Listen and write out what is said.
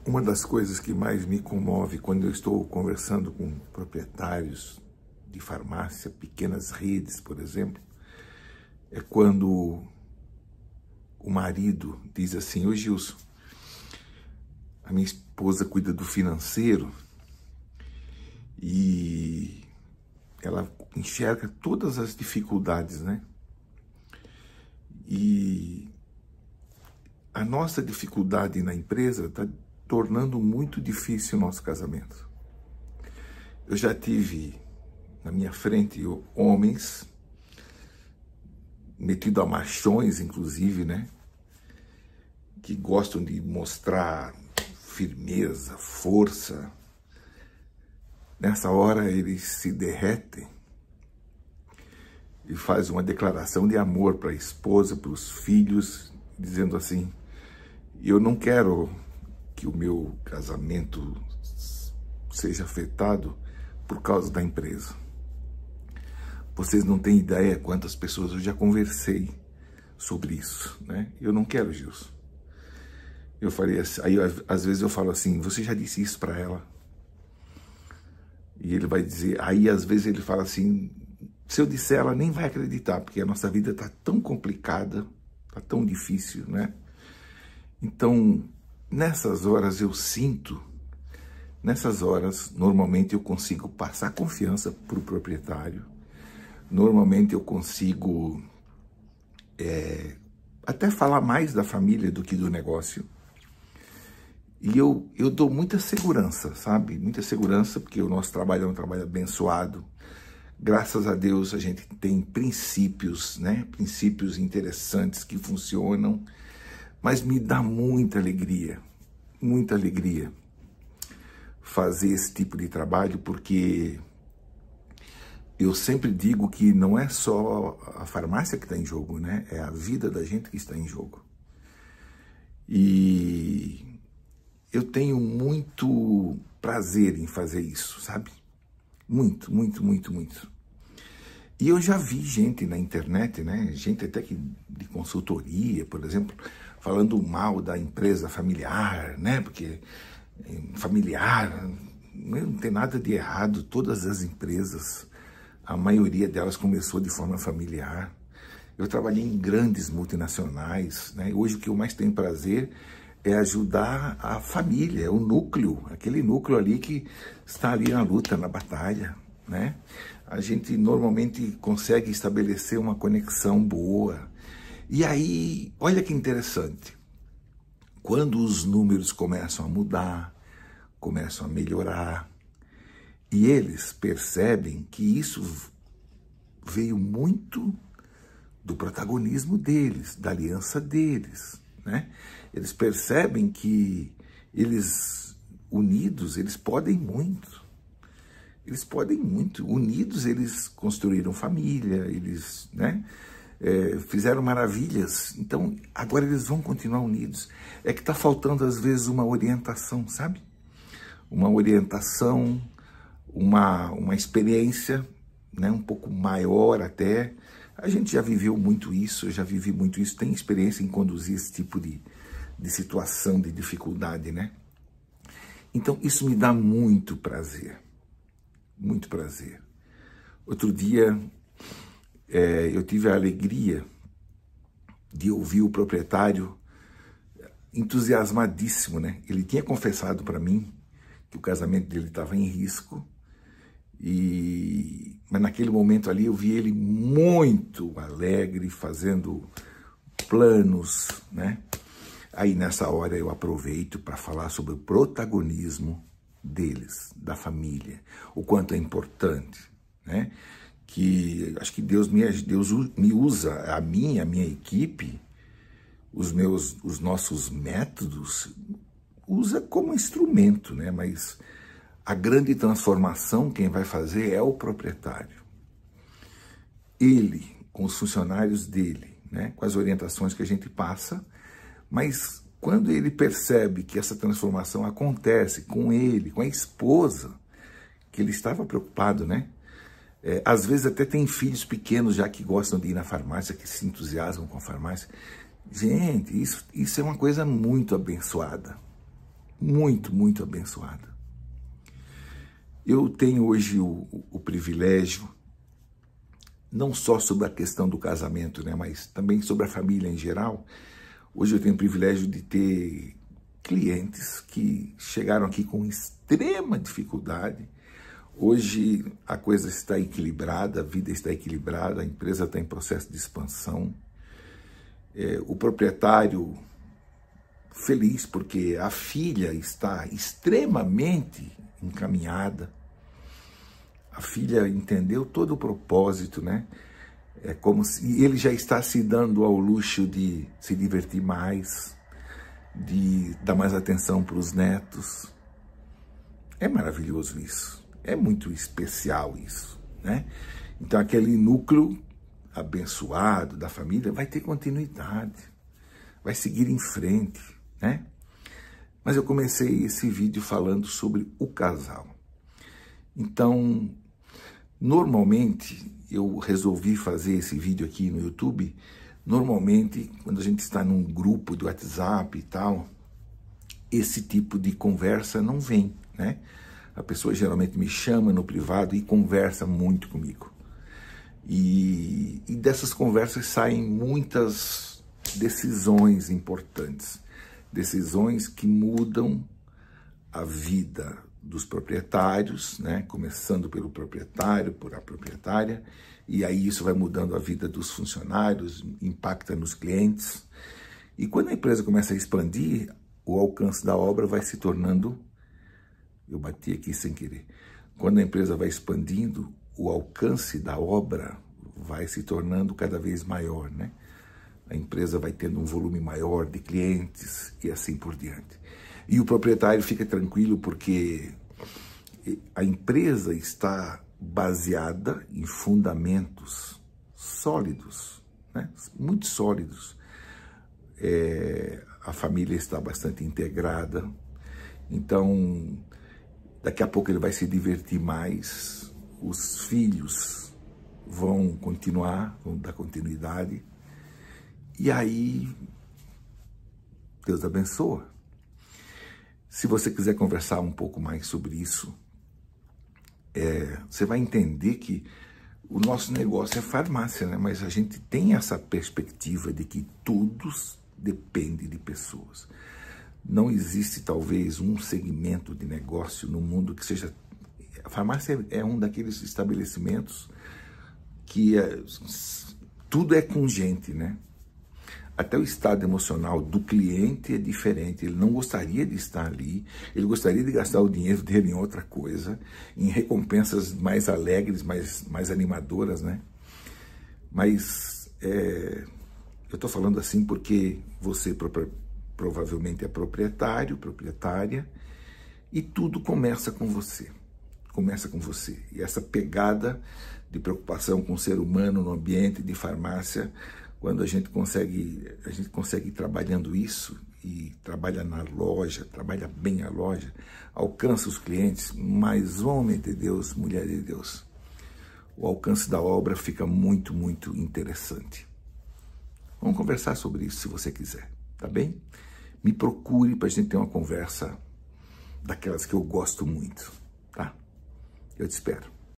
Uma das coisas que mais me comove quando eu estou conversando com proprietários de farmácia, pequenas redes, por exemplo, é quando o marido diz assim: ô Gilson, a minha esposa cuida do financeiro e ela enxerga todas as dificuldades, né? E a nossa dificuldade na empresa está tornando muito difícil o nosso casamento. Eu já tive na minha frente homens metidos a machões, inclusive, né? Que gostam de mostrar firmeza, força. Nessa hora eles se derretem e fazem uma declaração de amor para a esposa, para os filhos, dizendo assim: eu não quero que o meu casamento seja afetado por causa da empresa. Vocês não têm ideia quantas pessoas eu já conversei sobre isso, né? Eu não quero, Gilson. Eu falei assim, aí às vezes eu falo assim: você já disse isso para ela? E ele vai dizer, aí às vezes ele fala assim: se eu disser, ela nem vai acreditar, porque a nossa vida está tão complicada, está tão difícil, né? Então, nessas horas eu sinto, nessas horas, normalmente eu consigo passar confiança para o proprietário, normalmente eu consigo até falar mais da família do que do negócio. E eu dou muita segurança, sabe? Muita segurança, porque o nosso trabalho é um trabalho abençoado. Graças a Deus a gente tem princípios, né? Princípios interessantes que funcionam. Mas me dá muita alegria fazer esse tipo de trabalho, porque eu sempre digo que não é só a farmácia que está em jogo, né? É a vida da gente que está em jogo. E eu tenho muito prazer em fazer isso, sabe? Muito. E eu já vi gente na internet, né? Gente até que de consultoria, por exemplo, falando mal da empresa familiar, né? Porque familiar não tem nada de errado. Todas as empresas, a maioria delas começou de forma familiar. Eu trabalhei em grandes multinacionais, né? Hoje o que eu mais tenho prazer é ajudar a família, é o núcleo, aquele núcleo ali que está ali na luta, na batalha, né? A gente normalmente consegue estabelecer uma conexão boa. E aí, olha que interessante, quando os números começam a mudar, começam a melhorar, e eles percebem que isso veio muito do protagonismo deles, da aliança deles, né? Eles percebem que eles, unidos, eles podem muito. Eles podem muito. Unidos, eles construíram família, eles, né, fizeram maravilhas. Então, agora eles vão continuar unidos. É que está faltando, às vezes, uma orientação, sabe? Uma orientação, uma experiência, né, um pouco maior até. A gente já viveu muito isso, eu já vivi muito isso, tem experiência em conduzir esse tipo de situação, de dificuldade, né? Então, isso me dá muito prazer. Muito prazer. Outro dia, eu tive a alegria de ouvir o proprietário entusiasmadíssimo, né? Ele tinha confessado para mim que o casamento dele estava em risco, mas naquele momento ali eu vi ele muito alegre, fazendo planos, né? Aí nessa hora eu aproveito para falar sobre o protagonismo deles, da família, o quanto é importante, né? Que acho que Deus me usa, a minha equipe, os nossos métodos, usa como instrumento, né? Mas a grande transformação quem vai fazer é o proprietário. Ele, com os funcionários dele, né? Com as orientações que a gente passa, mas quando ele percebe que essa transformação acontece com ele, com a esposa, que ele estava preocupado, né? Às vezes até tem filhos pequenos já que gostam de ir na farmácia, que se entusiasmam com a farmácia. Gente, isso é uma coisa muito abençoada. muito, muito abençoada. Eu tenho hoje o privilégio, não só sobre a questão do casamento, né, mas também sobre a família em geral. Hoje eu tenho o privilégio de ter clientes que chegaram aqui com extrema dificuldade. Hoje a coisa está equilibrada, a vida está equilibrada, a empresa está em processo de expansão. O proprietário feliz porque a filha está extremamente encaminhada. A filha entendeu todo o propósito, né? É como se ele já está se dando ao luxo de se divertir mais, de dar mais atenção para os netos. É maravilhoso isso, é muito especial isso, né? Então aquele núcleo abençoado da família vai ter continuidade, vai seguir em frente, né? Mas eu comecei esse vídeo falando sobre o casal. Então, normalmente, eu resolvi fazer esse vídeo aqui no YouTube. Normalmente, quando a gente está num grupo do WhatsApp e tal, esse tipo de conversa não vem, né? A pessoa geralmente me chama no privado e conversa muito comigo. E dessas conversas saem muitas decisões importantes. Decisões que mudam a vida dos proprietários, né? Começando pelo proprietário, por a proprietária, e aí isso vai mudando a vida dos funcionários, impacta nos clientes. E quando a empresa começa a expandir, o alcance da obra vai se tornando... Eu bati aqui sem querer. Quando a empresa vai expandindo, o alcance da obra vai se tornando cada vez maior, né? A empresa vai tendo um volume maior de clientes e assim por diante. E o proprietário fica tranquilo porque a empresa está baseada em fundamentos sólidos, né? Muito sólidos. A família está bastante integrada, então daqui a pouco ele vai se divertir mais, os filhos vão continuar, vão dar continuidade, e aí Deus abençoa. Se você quiser conversar um pouco mais sobre isso, você vai entender que o nosso negócio é farmácia, né? Mas a gente tem essa perspectiva de que tudo depende de pessoas. Não existe talvez um segmento de negócio no mundo que seja... A farmácia é um daqueles estabelecimentos que tudo é com gente, né? Até o estado emocional do cliente é diferente. Ele não gostaria de estar ali, ele gostaria de gastar o dinheiro dele em outra coisa, em recompensas mais alegres, mais animadoras, né? Mas eu estou falando assim porque você provavelmente é proprietário, proprietária, e tudo começa com você. Começa com você. E essa pegada de preocupação com o ser humano no ambiente de farmácia, quando a gente consegue ir trabalhando isso e trabalha na loja, trabalha bem a loja, alcança os clientes, mas homem de Deus, mulher de Deus, o alcance da obra fica muito, muito interessante. Vamos conversar sobre isso se você quiser, tá bem? Me procure para a gente ter uma conversa daquelas que eu gosto muito, tá? Eu te espero.